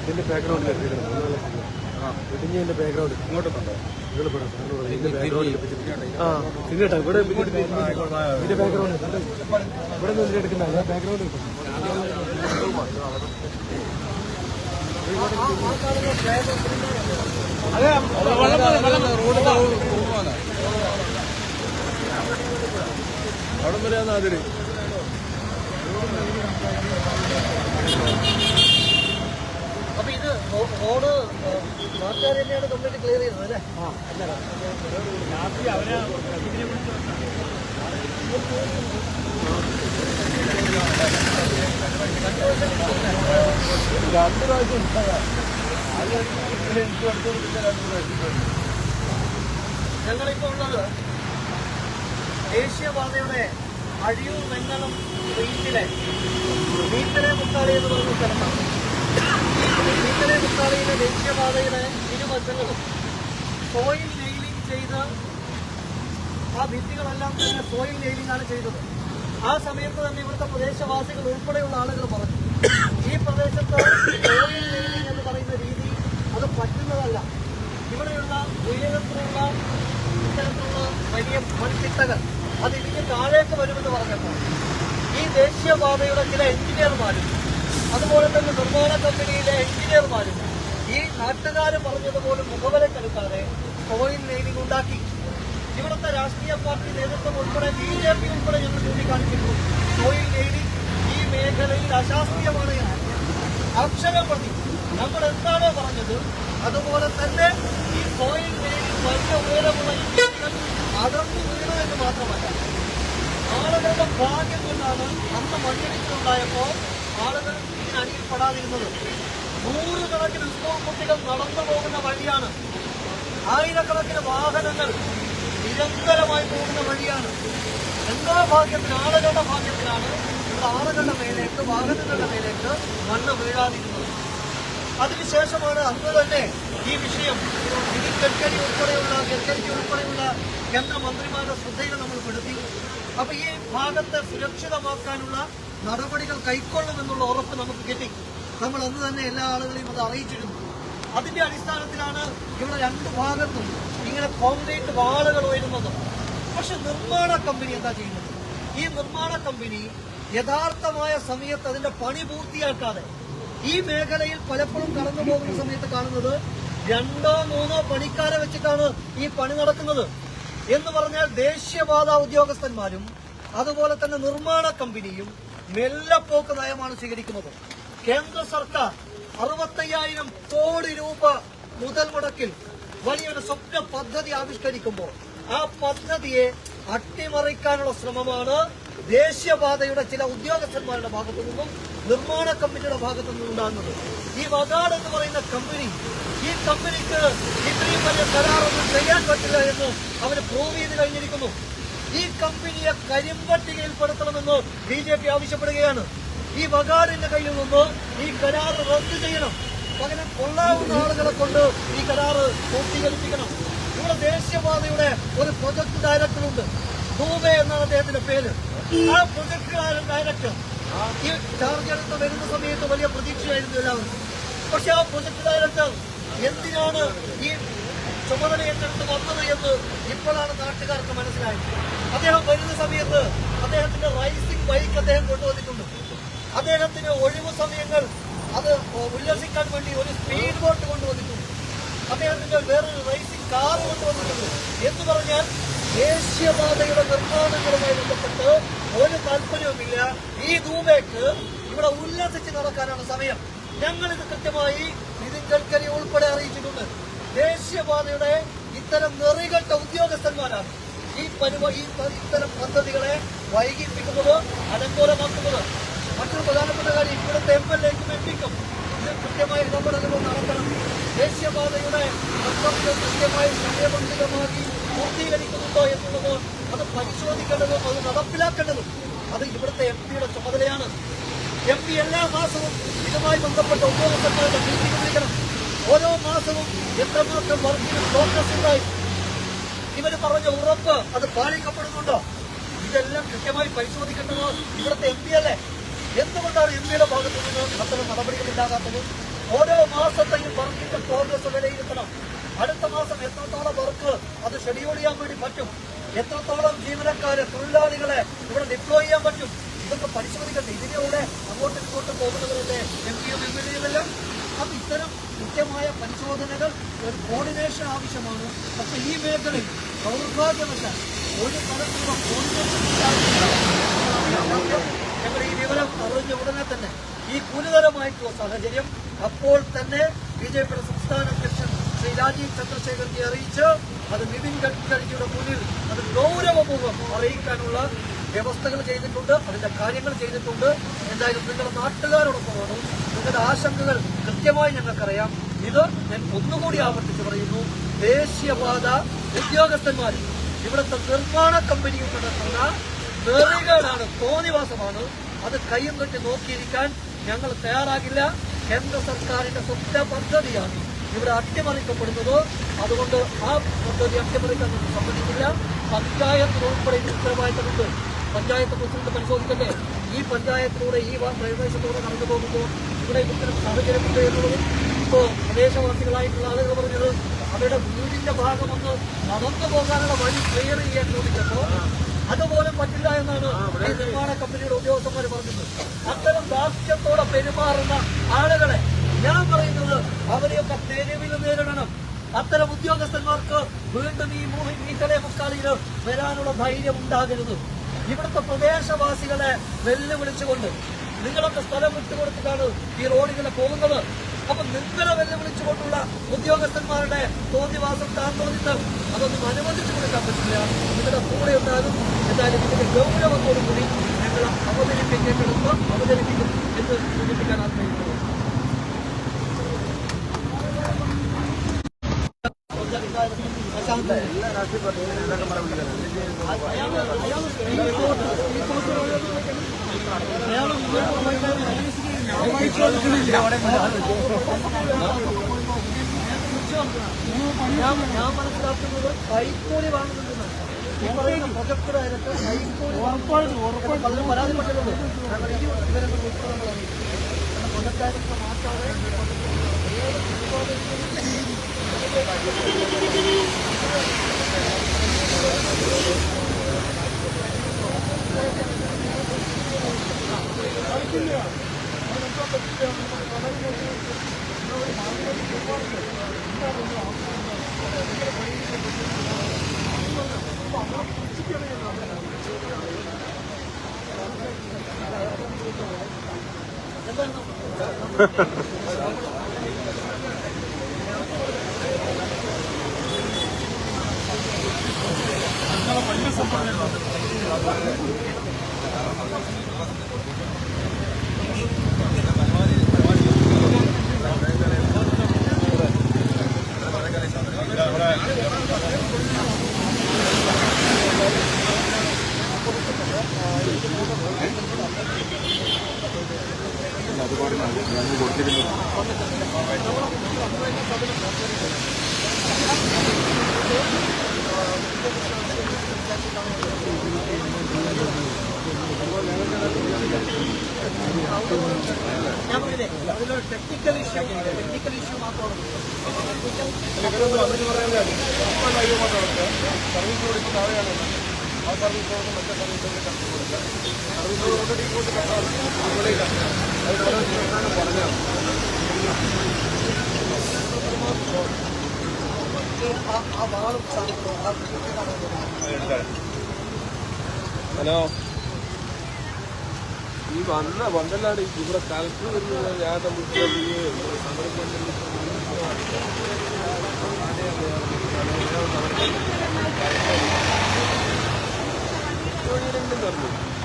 ഇതിന്റെ ബാക്ക്ഗ്രൗണ്ട് ഇതിന്റെ ബാക്ക്ഗ്രൗണ്ട് ഇങ്ങോട്ടുണ്ടോ ഇതിന്റെ ബാക്ക്ഗ്രൗണ്ട് കേട്ടോ ഇവിടെ ഇതിന്റെ ബാക്ക്ഗ്രൗണ്ട് ഇവിടെ നിന്ന് എടുക്കുന്ന ബാക്ക്ഗ്രൗണ്ട് കിട്ടും. അവിടെ വരെയാണ് അതിര്. അപ്പൊ ഇത് റോഡ് നാട്ടുകാർ തന്നെയാണ് കംപ്ലീറ്റ് ക്ലിയർ ചെയ്യുന്നത് അല്ലേ? രണ്ട് പ്രാവശ്യം ഞങ്ങളിപ്പോ ഉള്ളത് ദേശീയപാതയുടെ അഴിയൂർ വെങ്ങളം റീറ്റിലെ മീത്തലെ മുക്കാളി എന്ന് പറയുന്ന സ്ഥലത്താണ്. മീത്തലെ മുക്കാളിയിലെ ദേശീയപാതയുടെ ഇരുവശങ്ങളും സോയിൽ നെയിലിംഗ് ചെയ്ത് ആ ഭിത്തികളെല്ലാം തന്നെ സോയിൽ നെയിലിംഗ് ആണ് ചെയ്തത്. ആ സമയത്ത് തന്നെ ഇവിടുത്തെ പ്രദേശവാസികൾ ഉൾപ്പെടെയുള്ള ആളുകൾ പറഞ്ഞു, ഈ പ്രദേശത്ത് സോയിൽ നെയിലിംഗ് എന്ന് പറയുന്ന രീതി അത് പറ്റുന്നതല്ല. ഇവിടെയുള്ള ഉയരത്തിലുള്ള ഇത്തരത്തിലുള്ള വലിയ മൺതിട്ടകൾ അത് ഇടിഞ്ഞ് താഴേക്ക് വരുമെന്ന് പറഞ്ഞപ്പോൾ ഈ ദേശീയപാതയുടെ ചില എഞ്ചിനീയർമാരും അതുപോലെ തന്നെ നിർമ്മാണ കമ്പനിയിലെ എഞ്ചിനീയർമാരും ഈ നാട്ടുകാർ പറഞ്ഞതുപോലെ മുഖവിലക്കെടുക്കാതെ സോയിൽ നെയിലിംഗ് ഉണ്ടാക്കി. ഇവിടുത്തെ രാഷ്ട്രീയ പാർട്ടി നേതൃത്വം ഉൾപ്പെടെ BJP ഉൾപ്പെടെ ഞങ്ങൾ ചൂണ്ടിക്കാണിച്ചിരുന്നു, സോയിൽ നെയിലിംഗ് ഈ മേഖലയിൽ അശാസ്ത്രീയമാണ് എന്ന്. അക്ഷരപ്രതി നമ്മൾ എന്താണോ പറഞ്ഞത് അതുപോലെ തന്നെ ഈ സോയിൽ നെയിലിംഗ് വലിയ ഉയരമുള്ള ഈ ഭിത്തികൾ അടർന്നു വീണതെന്ന് മാത്രമല്ല, ആളുകളുടെ ഭാഗ്യം കൊണ്ടാണ് അന്ന് മണ്ണിടിച്ചിലുണ്ടായപ്പോൾ ആളുകൾ ഇതിനടിയിൽപ്പെടാതിരുന്നത്. നൂറുകണക്കിന് സ്കൂൾ കുട്ടികൾ നടന്നു പോകുന്ന വഴിയാണ്, ആയിരക്കണക്കിന് വാഹനങ്ങൾ നിരന്തരമായി പോകുന്ന വഴിയാണ്. എന്തോ ഭാഗ്യത്തിന്, ആളുകളുടെ ഭാഗ്യത്തിലാണ് ഇവിടെ ആളുകളുടെ മേലേക്ക് വാഹനങ്ങളുടെ മേലേക്ക് മണ്ണ് വീഴാതിരുന്നത്. അതിനുശേഷമാണ് അന്ന് തന്നെ ഈ വിഷയം നിതിൻ ഗഡ്കരിക്ക് ഉൾപ്പെടെയുള്ള കേന്ദ്രമന്ത്രിമാരുടെ ശ്രദ്ധയിൽ നമ്മൾ പെടുത്തി. അപ്പൊ ഈ ഭാഗത്തെ സുരക്ഷിതമാക്കാനുള്ള നടപടികൾ കൈക്കൊള്ളുമെന്നുള്ള ഉറപ്പ് നമുക്ക് കിട്ടി. നമ്മൾ അന്ന് തന്നെ എല്ലാ ആളുകളെയും അത് അറിയിച്ചിരുന്നു. അതിന്റെ അടിസ്ഥാനത്തിലാണ് ഇവിടെ രണ്ട് ഭാഗത്തും ഇങ്ങനെ കോൺക്രീറ്റ് വാളുകൾ ഉയരുന്നത്. പക്ഷെ നിർമ്മാണ കമ്പനി എന്താ ചെയ്യുന്നത്? ഈ നിർമ്മാണ കമ്പനി യഥാർത്ഥമായ സമയത്ത് അതിന്റെ പണി പൂർത്തിയാക്കാതെ ഈ മേഖലയിൽ പലപ്പോഴും കടന്നു പോകുന്ന സമയത്ത് കാണുന്നത് 2-3 പണിക്കാരെ വെച്ചിട്ടാണ് ഈ പണി നടക്കുന്നത്. എന്ന് പറഞ്ഞാൽ ദേശീയപാത ഉദ്യോഗസ്ഥന്മാരും അതുപോലെ തന്നെ നിർമ്മാണ കമ്പനിയും മെല്ലപ്പോക്ക് നയമാണ് സ്വീകരിക്കുന്നത്. കേന്ദ്ര സർക്കാർ 65,000 കോടി രൂപ മുതൽ മുടക്കിൽ വലിയൊരു സ്വപ്ന പദ്ധതി ആവിഷ്കരിക്കുമ്പോൾ ആ പദ്ധതിയെ അട്ടിമറിക്കാനുള്ള ശ്രമമാണ് ദേശീയപാതയുടെ ചില ഉദ്യോഗസ്ഥന്മാരുടെ ഭാഗത്തു നിന്നും നിർമ്മാണ കമ്പനിയുടെ ഭാഗത്തു നിന്നും ഉണ്ടാകുന്നത്. ഈ വകാഡ് എന്ന് പറയുന്ന കമ്പനി, ഈ കമ്പനിക്ക് ഇത്രയും വലിയ കരാറൊന്നും ചെയ്യാൻ പറ്റില്ല എന്ന് അവർ പ്രൂവ് ചെയ്ത് കഴിഞ്ഞിരിക്കുന്നു. ഈ കമ്പനിയെ കരിമ്പട്ടികയിൽപ്പെടുത്തണമെന്ന് BJP ആവശ്യപ്പെടുകയാണ്. ഈ വകാഡിന്റെ കയ്യിൽ നിന്ന് ഈ കരാർ റദ്ദ് ചെയ്യണം. പകരം കൊള്ളാവുന്ന ആളുകളെ കൊണ്ട് ഈ കരാറ് പൂർത്തീകരിപ്പിക്കണം. ഇവിടെ ദേശീയപാതയുടെ ഒരു പ്രൊജക്ട് ഡയറക്ടറുണ്ട്, ദൂബെ എന്നാണ് അദ്ദേഹത്തിന്റെ പേര്. ആ പ്രൊജക്ട് ഡയറക്ടർ ഈ ചാർജ് എടുത്ത് വരുന്ന സമയത്ത് വലിയ പ്രതീക്ഷയായിരുന്നു എല്ലാവരും. പക്ഷെ ആ പ്രൊജക്ട് ഡയറക്ടർ എന്തിനാണ് ഈ ചുമതല ഏറ്റെടുത്ത് വന്നത് എന്ന് ഇപ്പോഴാണ് നാട്ടുകാർക്ക് മനസ്സിലായത്. അദ്ദേഹം വരുന്ന സമയത്ത് അദ്ദേഹത്തിന്റെ റൈസിംഗ് ബൈക്ക് അദ്ദേഹം കൊണ്ടുവന്നിട്ടുണ്ട്. അദ്ദേഹത്തിന് ഒഴിവു സമയങ്ങൾ അത് ഉല്ലസിക്കാൻ വേണ്ടി ഒരു സ്പീഡ് ബോട്ട് കൊണ്ടുവന്നിട്ടുണ്ട്. അദ്ദേഹത്തിന്റെ വേറൊരു റേസിംഗ് കാർ കൊണ്ടുവന്നിട്ടുണ്ട്. എന്ന് പറഞ്ഞാൽ ദേശീയപാതയുടെ നിർമ്മാണങ്ങളുമായി ബന്ധപ്പെട്ട് ഒരു താല്പര്യവുമില്ല. ഈ ദൂബേക്ക് ഇവിടെ ഉല്ലസിച്ച് നടക്കാനാണ് സമയം. ഞങ്ങളിത് കൃത്യമായി നിതിൻ ഗഡ്കരി ഉൾപ്പെടെ അറിയിച്ചിട്ടുണ്ട്. ദേശീയപാതയുടെ ഇത്തരം നെറികെട്ട ഉദ്യോഗസ്ഥന്മാരാണ് ഇത്തരം പദ്ധതികളെ വൈകിപ്പിക്കുന്നത്, അലങ്കോലമാക്കുന്നത്. മറ്റൊരു പ്രധാനപ്പെട്ട കാര്യം, ഇവിടുത്തെ MLAക്കും MPക്കും ഇത് കൃത്യമായി ഇടപെടലുകൾ നടത്തണം. ദേശീയപാതയുടെ പദ്ധതികൾ കൃത്യമായി സമയബന്ധിതമാക്കി പൂർത്തീകരിക്കുന്നുണ്ടോ എന്നുള്ളത് അത് പരിശോധിക്കേണ്ടതും അത് നടപ്പിലാക്കേണ്ടതും അത് ഇവിടുത്തെ MPയുടെ ചുമതലയാണ്. MP എല്ലാ മാസവും ഇതുമായി ബന്ധപ്പെട്ട ഉദ്യോഗസ്ഥന്മാരുടെ മീറ്റിംഗ് വിളിക്കണം. ഓരോ മാസവും എത്രമാത്രം വർക്കിന് പ്രോഗ്രസ് ഉണ്ടായി, ഇവര് പറഞ്ഞ ഉറപ്പ് അത് പാലിക്കപ്പെടുന്നുണ്ടോ, ഇതെല്ലാം കൃത്യമായി പരിശോധിക്കേണ്ടത് ഇവിടുത്തെ MP അല്ലേ. എന്തുകൊണ്ടാണ് MPയുടെ ഭാഗത്ത് ഉണ്ടാകാത്തത്? ഓരോ മാസത്തെയും വർക്കിന്റെ പ്രോഗ്രസ് വിലയിരുത്തണം. അടുത്ത മാസം എത്രത്തോളം വർക്ക് അത് ഷെഡ്യൂൾ ചെയ്യാൻ വേണ്ടി പറ്റും, എത്രത്തോളം ജീവനക്കാരെ തൊഴിലാളികളെ ഇവിടെ ഡിപ്ലോയ് ചെയ്യാൻ പറ്റും, ഇതൊക്കെ പരിശോധിക്കട്ടെ. ഇതിലൂടെ അങ്ങോട്ടും ഇങ്ങോട്ടും പോകുന്നവരല്ലേ MP-യും MLA-യുമെല്ലാം. അപ്പൊ ഇത്തരം കൃത്യമായ പരിശോധനകൾ, ഒരു കോർഡിനേഷൻ ആവശ്യമാണ്. പക്ഷെ ഈ മേഖലയിൽ ദൗർഭാഗ്യവശാൽ ഒരു തരത്തിലുള്ള കോർഡിനേഷൻ ഞങ്ങൾ ഈ വിവരം അറിഞ്ഞ ഉടനെ തന്നെ ഈ ഗുരുതരമായിട്ടുള്ള സാഹചര്യം അപ്പോൾ തന്നെ BJP-യുടെ സംസ്ഥാന അധ്യക്ഷൻ ശ്രീ രാജീവ് ചന്ദ്രശേഖർജി അറിയിച്ച് അത് നിതിൻ ഗഡ്കരിയുടെ മുന്നിൽ അത് ഗൗരവപൂർവ്വം അറിയിക്കാനുള്ള വ്യവസ്ഥകൾ ചെയ്തിട്ടുണ്ട്, അതിന്റെ കാര്യങ്ങൾ ചെയ്തിട്ടുണ്ട്. എന്തായാലും നിങ്ങളുടെ നാട്ടുകാരോടൊപ്പമാണ്. നിങ്ങളുടെ ആശങ്കകൾ കൃത്യമായി ഞങ്ങൾക്കറിയാം. ഇത് ഞാൻ ഒന്നുകൂടി ആവർത്തിച്ച് പറയുന്നു, ദേശീയപാത ഉദ്യോഗസ്ഥന്മാർ ഇവിടുത്തെ നിർമ്മാണ കമ്പനിയും നടത്തുന്ന നെറികളാണ്, തോന്നിവാസമാണ്. അത് കയ്യും കെട്ടി നോക്കിയിരിക്കാൻ ഞങ്ങൾ തയ്യാറാകില്ല. കേന്ദ്ര സർക്കാരിന്റെ സ്വപ്ന പദ്ധതിയാണ് ഇവിടെ അട്ടിമറിക്കപ്പെടുന്നത്. അതുകൊണ്ട് ആ പദ്ധതി അട്ടിമറിക്കാൻ നമുക്ക് സമ്മതിക്കില്ല. പഞ്ചായത്തിന് ഉൾപ്പെടെ ഉത്തരവാദിത്തമുണ്ട്. പഞ്ചായത്ത് പ്രസിഡന്റ് പരിശോധിക്കട്ടെ. ഈ പഞ്ചായത്തിലൂടെ ഈ പ്രദേശത്തൂടെ നടന്നു പോകുമ്പോൾ ഇവിടെ ഇത്തരം സാഹചര്യമുണ്ട് എന്നുള്ളത് ഇപ്പോൾ പ്രദേശവാസികളായിട്ടുള്ള ആളുകൾ പറഞ്ഞത് അവരുടെ വീടിന്റെ ഭാഗമൊന്ന് നടന്നു പോകാനുള്ള വഴി ക്ലിയർ ചെയ്യാൻ ചോദിച്ചപ്പോൾ അതുപോലും പറ്റില്ല എന്നാണ് ഈ നിർമ്മാണ കമ്പനിയുടെ ഉദ്യോഗസ്ഥന്മാർ പറഞ്ഞത്. അത്തരം ദാസ്യത്തോടെ പെരുമാറുന്ന ആളുകളെ ഞാൻ പറയുന്നത് അവരെയൊക്കെ തെരുവിൽ നേരിടണം. അത്തരം ഉദ്യോഗസ്ഥന്മാർക്ക് വീണ്ടും ഈ മീത്തലെ മുക്കാലിയിൽ വരാനുള്ള ധൈര്യം ഉണ്ടാകരുത്. ഇവിടുത്തെ പ്രദേശവാസികളെ വെല്ലുവിളിച്ചുകൊണ്ട് നിങ്ങളൊക്കെ സ്ഥലം വിട്ടുകൊടുത്തിട്ടാണ് ഈ റോഡുകളെ പോകുന്നത്. അപ്പൊ നിങ്ങളെ വെല്ലുവിളിച്ചുകൊണ്ടുള്ള ഉദ്യോഗസ്ഥന്മാരുടെ തോന്നിവാസം, താന്തോന്നിത്തം അതൊന്നും അനുവദിച്ചു കൊടുക്കാൻ പറ്റില്ല. നിങ്ങളുടെ കൂടെ ഉണ്ടാകും. എന്തായാലും ഇതിന്റെ ഗൗരവത്തോടുകൂടി ഞങ്ങൾ അവതരിപ്പിക്കേണ്ടത് അവതരിപ്പിക്കും എന്ന് സൂചിപ്പിക്കാൻ ആഗ്രഹിക്കുന്നു. എല്ലാ രാഷ്ട്രീയ ഞാൻ മനസ്സിലാക്കുന്നത് കൈക്കൂലി വാങ്ങുന്നുണ്ടെന്നാണ്. ഈ പറയുന്ന പ്രൊജക്ട് ഡയറക്ടർ കൈക്കൂലി പലരും പരാതിപ്പെട്ടിട്ടുണ്ട്. ഞങ്ങൾ ഈ വിവരങ്ങൾ ഉൾപ്പെടുന്നതാണ്. പ്രൊജക്ട് ഡയറക്ടർ മാറ്റാതെ ഞാൻ പറഞ്ഞില്ലേ അതിലൊരു ടെക്നിക്കൽ ഇഷ്യൂ മാത്രമാണ്. സർവീസ് കൊടുക്കുന്ന താഴെയാണ് ആ സർവീസ് മറ്റേ സർവീസുകൾ കണ്ടു കൊടുക്കുക. സർവീസ് ഓൾറെഡി ഇങ്ങോട്ട് പറഞ്ഞാൽ ഹലോ, ഈ വന്നല്ലാണ്ട് ഇവിടെ കളക്ടർ വരുന്നത് ഞാൻ പറഞ്ഞു.